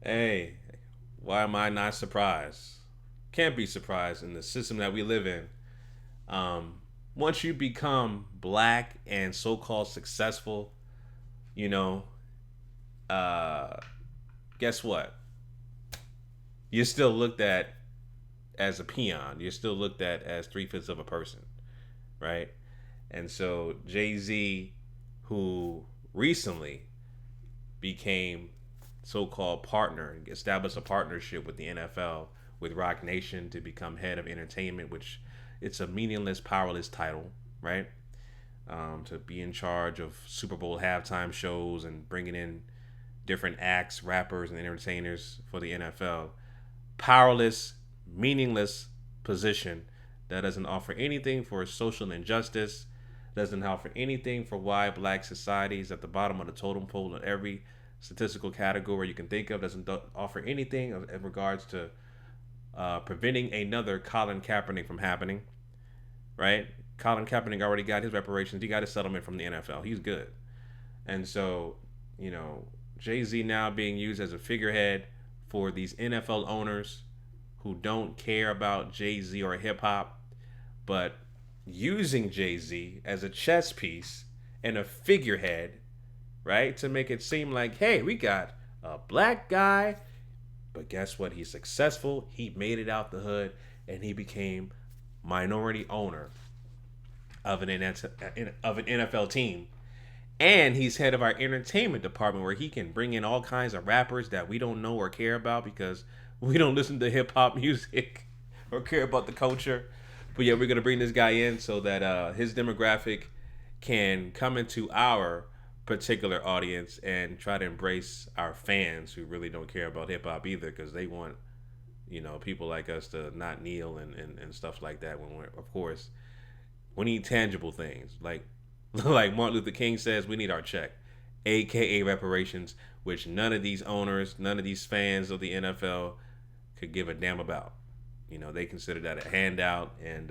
Hey, why am I not surprised? Can't be surprised in the system that we live in. Um, Once you become black and so-called successful, you know, uh, guess what? You're still looked at as a peon. You're still looked at as three-fifths of a person, right? And so Jay Z, who recently became so-called partner, established a partnership with the NFL with Rock Nation to become head of entertainment, which it's a meaningless, powerless title, right? To be in charge of Super Bowl halftime shows and bringing in different acts, rappers, and entertainers for the NFL. Powerless, meaningless position that doesn't offer anything for social injustice, doesn't offer anything for why black society is at the bottom of the totem pole in every statistical category you can think of, doesn't offer anything in regards to preventing another Colin Kaepernick from happening, right? Colin Kaepernick already got his reparations. He got his settlement from the NFL. He's good. And so, you know, Jay Z now being used as a figurehead for these NFL owners who don't care about Jay Z or hip hop, but using Jay Z as a chess piece and a figurehead, right? To make it seem like, hey, we got a black guy, but guess what? He's successful. He made it out the hood and he became minority owner of an NFL team. And he's head of our entertainment department where he can bring in all kinds of rappers that we don't know or care about because we don't listen to hip hop music or care about the culture. But yeah, we're gonna bring this guy in so that his demographic can come into our particular audience and try to embrace our fans who really don't care about hip hop either because they want, people like us to not kneel and stuff like that when we're, of course, we need tangible things like Martin Luther King says, we need our check, aka reparations, which none of these owners, none of these fans of the NFL could give a damn about. They consider that a handout and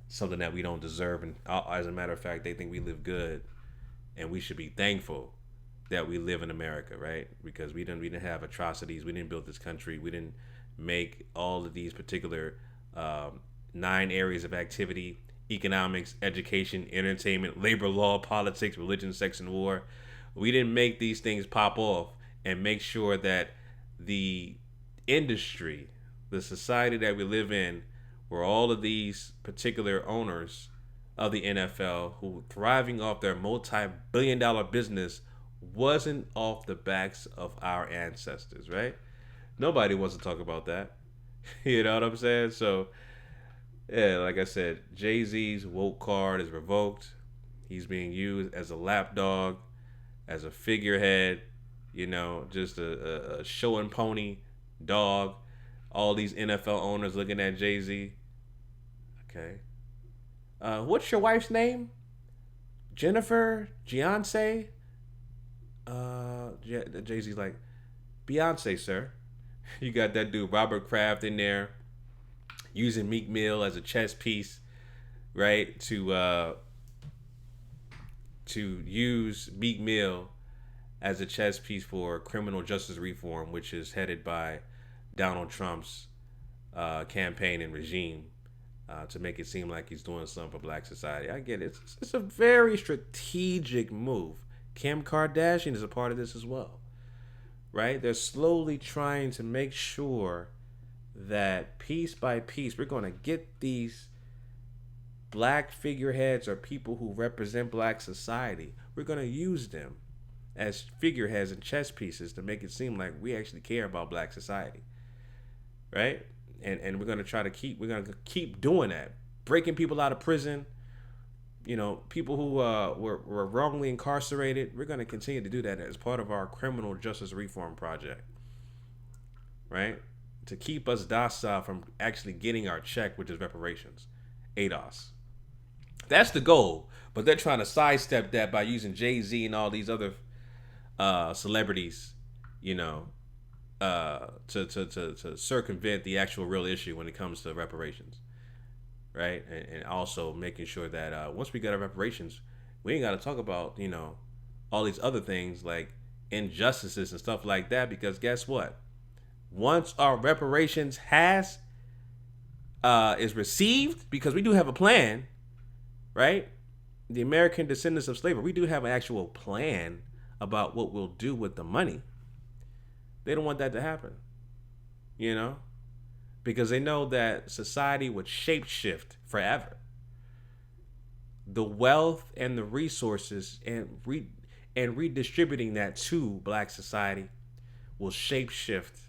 something that we don't deserve. And as a matter of fact, they think we live good, and we should be thankful that we live in America, right? Because we didn't have atrocities, we didn't build this country, we didn't make all of these particular 9 areas of activity: economics, education, entertainment, labor law, politics, religion, sex, and war. We didn't make these things pop off and make sure that the industry, the society that we live in, where all of these particular owners of the NFL who thriving off their multi-billion-dollar business wasn't off the backs of our ancestors, right? Nobody wants to talk about that. You know what I'm saying? So yeah, like I said, Jay Z's woke card is revoked. He's being used as a lapdog, as a figurehead, just a show and pony dog. All these NFL owners looking at Jay Z. Okay. What's your wife's name? Jennifer? Beyonce? Jay Z's like, Beyonce, sir. You got that dude, Robert Kraft, in there using Meek Mill as a chess piece, right? To use Meek Mill as a chess piece for criminal justice reform, which is headed by Donald Trump's campaign and regime, to make it seem like he's doing something for black society. I get it. It's a very strategic move. Kim Kardashian is a part of this as well, right? They're slowly trying to make sure that piece by piece, we're going to get these black figureheads or people who represent black society. We're going to use them as figureheads and chess pieces to make it seem like we actually care about black society, right? And we're going to keep doing that, breaking people out of prison. People who were wrongly incarcerated. We're going to continue to do that as part of our criminal justice reform project, right? To keep us docile from actually getting our check, which is reparations, ADOS. That's the goal, but they're trying to sidestep that by using Jay Z and all these other celebrities, to circumvent the actual real issue when it comes to reparations, right? And also making sure that once we get our reparations, we ain't got to talk about all these other things like injustices and stuff like that. Because guess what? Once our reparations has is received, because we do have a plan, right? The American descendants of slavery, we do have an actual plan about what we'll do with the money. They don't want that to happen, you know, because they know that society would shapeshift forever. The wealth and the resources and redistributing that to black society will shapeshift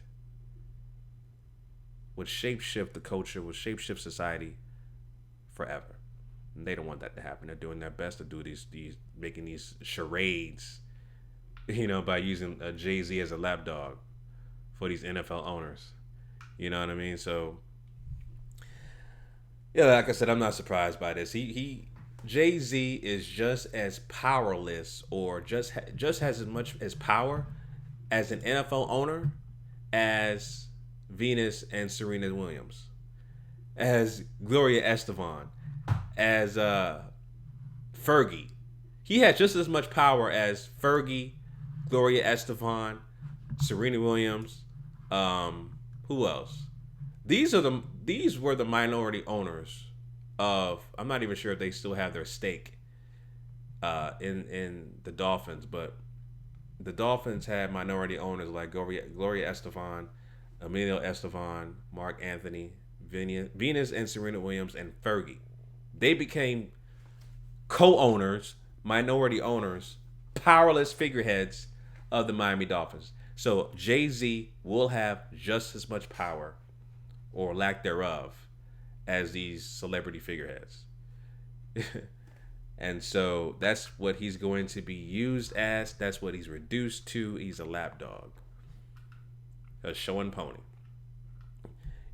the culture, will shapeshift society forever. And they don't want that to happen. They're doing their best to do these making these charades, by using a Jay-Z as a lapdog for these NFL owners. You know what I mean? So, yeah, like I said, I'm not surprised by this. Jay-Z is just as powerless, or just has as much as power as an NFL owner as Venus and Serena Williams, as Gloria Estafan, as Fergie. He had just as much power as Fergie, Gloria Estafan, Serena Williams. Who else? These were the minority owners of. I'm not even sure if they still have their stake in the Dolphins, but the Dolphins had minority owners like Gloria Estafan, Emilio Estefan, Mark Anthony, Venus and Serena Williams, and Fergie. They became co-owners, minority owners, powerless figureheads of the Miami Dolphins. So Jay-Z will have just as much power, or lack thereof, as these celebrity figureheads. And so that's what he's going to be used as. That's what he's reduced to. He's a lapdog. A show and pony.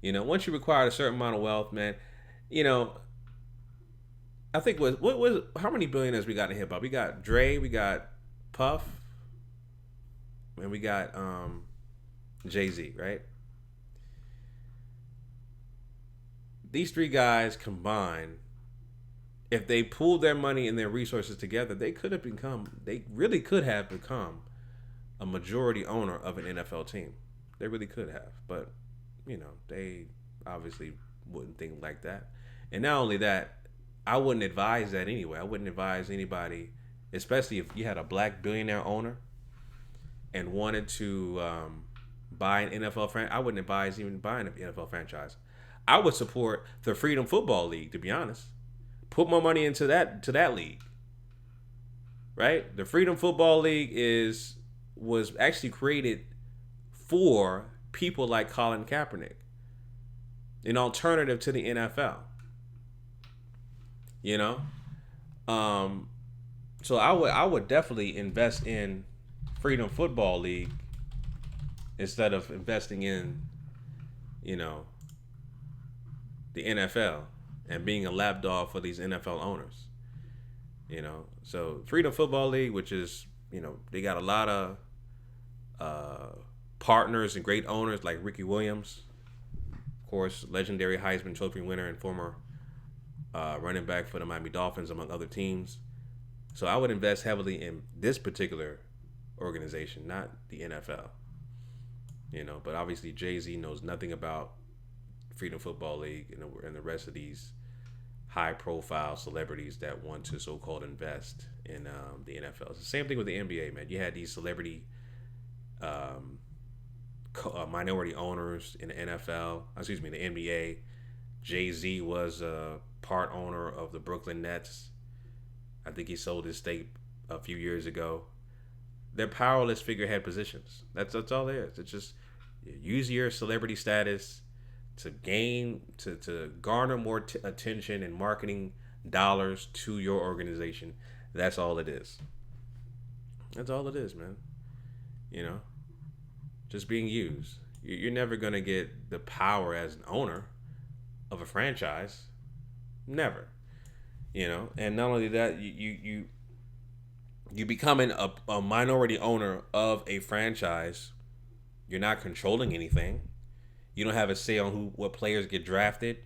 Once you require a certain amount of wealth, man, I think what was how many billionaires we got in hip hop? We got Dre, we got Puff, and we got Jay-Z, right? These three guys combined, if they pooled their money and their resources together, they really could have become a majority owner of an NFL team. They really could have, but they obviously wouldn't think like that. And not only that, I wouldn't advise that anyway. I wouldn't advise anybody, especially if you had a black billionaire owner and wanted to buy an NFL franchise. I wouldn't advise even buying an NFL franchise. I would support the Freedom Football League, to be honest. Put more money into that league, right? The Freedom Football League was actually created for people like Colin Kaepernick, an alternative to the NFL. So I would definitely invest in Freedom Football League instead of investing in, the NFL and being a lapdog for these NFL owners. So Freedom Football League, which is, they got a lot of partners and great owners like Ricky Williams, of course, legendary Heisman Trophy winner and former running back for the Miami Dolphins, among other teams. So I would invest heavily in this particular organization, not the NFL. But obviously Jay-Z knows nothing about Freedom Football League and the rest of these high-profile celebrities that want to so-called invest in the NFL. It's the same thing with the NBA, man. You had these celebrity minority owners in the NFL. The NBA. Jay-Z was a part owner of the Brooklyn Nets. I think he sold his stake a few years ago. They're powerless figurehead positions. That's all there is. It's just use your celebrity status to garner more attention and marketing dollars to your organization. That's all it is. That's all it is, man. Just being used. You're never going to get the power as an owner of a franchise. Never. And not only that, you becoming a minority owner of a franchise, you're not controlling anything. You don't have a say on what players get drafted,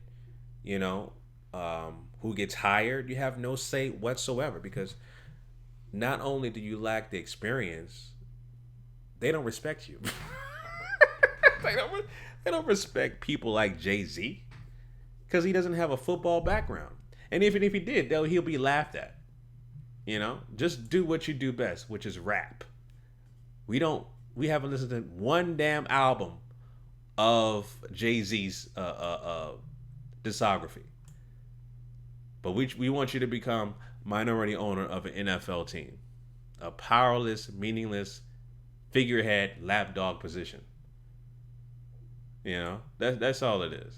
who gets hired. You have no say whatsoever, because not only do you lack the experience they don't respect you. they don't. They don't respect people like Jay-Z because he doesn't have a football background. And even if he did, he'll be laughed at. You know, just do what you do best, which is rap. We haven't listened to one damn album of Jay-Z's discography. But we want you to become minority owner of an NFL team. A powerless, meaningless figurehead lapdog position. You know, that's all it is.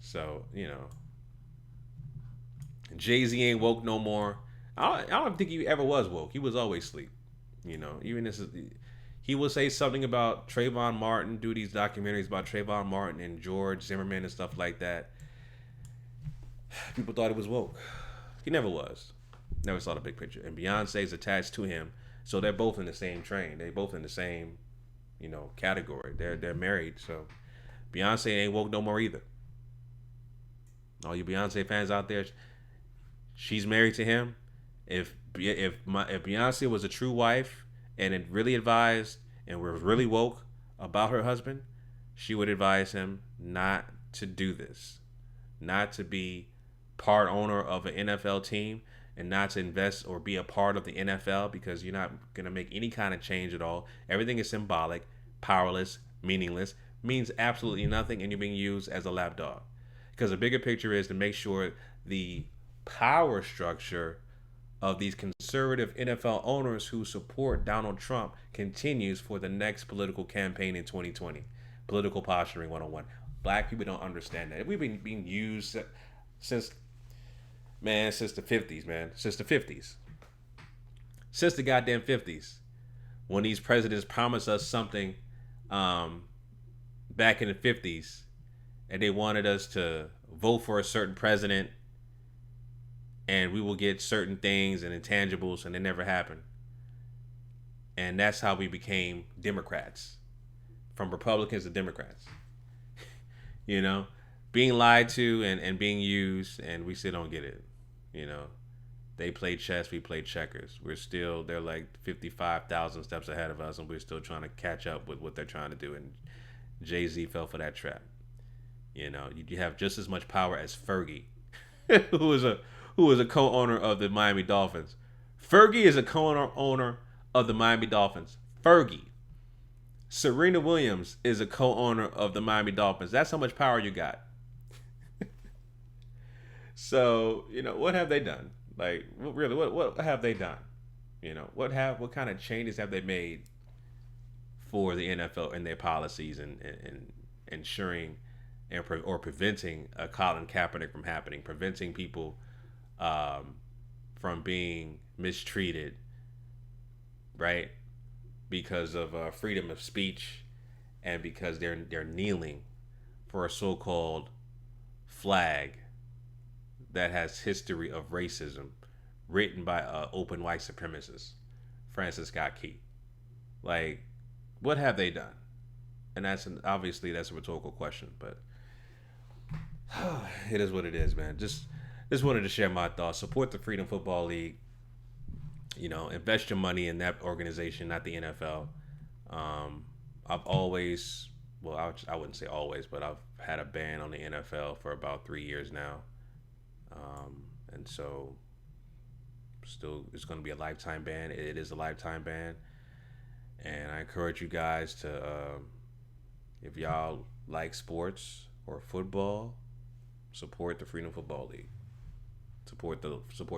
So, you know, Jay-Z ain't woke no more. I don't think he ever was woke. He was always asleep. You know, even this, he will say something about Trayvon Martin, do these documentaries about Trayvon Martin and George Zimmerman and stuff like that. People thought he was woke. He never was. Never saw the big picture. And Beyonce's attached to him, so they're both in the same train. They both in the same, you know, category. They're married, so Beyonce ain't woke no more either. All you Beyonce fans out there, she's married to him. If Beyonce was a true wife and it really advised and was really woke about her husband, she would advise him not to do this, not to be part owner of an NFL team, and not to invest or be a part of the NFL, because you're not going to make any kind of change at all. Everything is symbolic, powerless, meaningless, means absolutely nothing, and you're being used as a lapdog. Because the bigger picture is to make sure the power structure of these conservative NFL owners who support Donald Trump continues for the next political campaign in 2020. Political posturing 101. Black people don't understand that. We've been being used since the 50s, man. Since the 50s. Since the goddamn 50s. When these presidents promised us something back in the 50s, and they wanted us to vote for a certain president, and we will get certain things and intangibles, and it never happened. And that's how we became Democrats. From Republicans to Democrats. You know? Being lied to and being used, and we still don't get it. You know? They play chess, we play checkers. They're like 55,000 steps ahead of us, and we're still trying to catch up with what they're trying to do. And Jay-Z fell for that trap. You know, you have just as much power as Fergie, who was a co-owner of the Miami Dolphins. Fergie is a co-owner of the Miami Dolphins. Fergie. Serena Williams is a co-owner of the Miami Dolphins. That's how much power you got. So, you know, what have they done? Like, really, what have they done? You know, what kind of changes have they made for the NFL and their policies and ensuring or preventing a Colin Kaepernick from happening, preventing people from being mistreated, right? Because of freedom of speech, and because they're kneeling for a so-called flag that has history of racism written by open white supremacist Francis Scott Key. Like, what have they done? And obviously that's a rhetorical question, but it is what it is, man. Just wanted to share my thoughts. Support the Freedom Football League. You know, invest your money in that organization, not the NFL. I've always, well, I wouldn't say always, but I've had a ban on the NFL for about 3 years now. And so still, it's going to be a lifetime ban. It is a lifetime ban. And I encourage you guys to, if y'all like sports or football, support the Freedom Football League. Support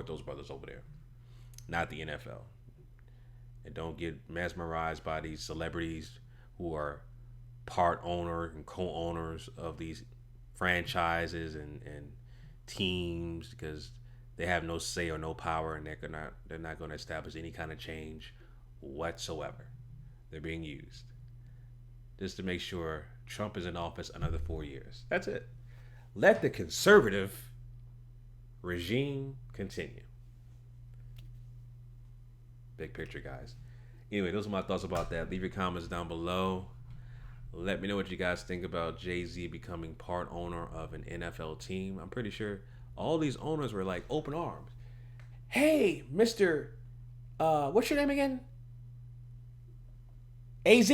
those brothers over there, not the NFL. And don't get mesmerized by these celebrities who are part owner and co-owners of these franchises and teams, because they have no say or no power, and they're not going to establish any kind of change whatsoever. They're being used just to make sure Trump is in office another 4 years. That's it. Let the conservative regime continue. Big picture, guys. Anyway, those are my thoughts about that. Leave your comments down below. Let me know what you guys think about Jay-Z becoming part owner of an NFL team. I'm pretty sure all these owners were like open arms. Hey, Mr. What's your name again? AZ,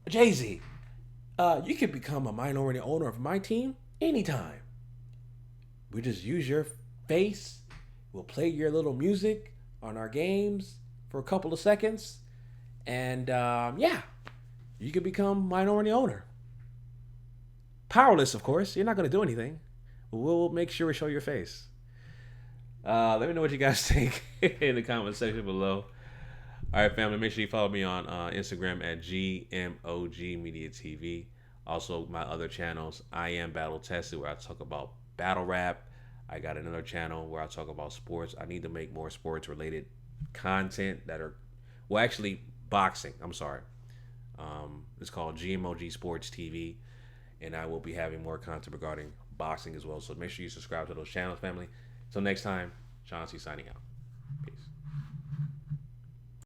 Jay-Z, you can become a minority owner of my team anytime. We just use your face. We'll play your little music on our games for a couple of seconds. And yeah, you can become minority owner. Powerless, of course. You're not going to do anything. We'll make sure we show your face. Let me know what you guys think in the comment section below. All right, family, make sure you follow me on Instagram at GMOGMediaTV. Also, my other channels, I Am Battle Tested, where I talk about battle rap. I got another channel where I talk about sports. I need to make more sports-related content that are, well, actually, boxing. I'm sorry. It's called GMOG Sports TV, and I will be having more content regarding boxing as well. So make sure you subscribe to those channels, family. Until next time, Chauncey signing out.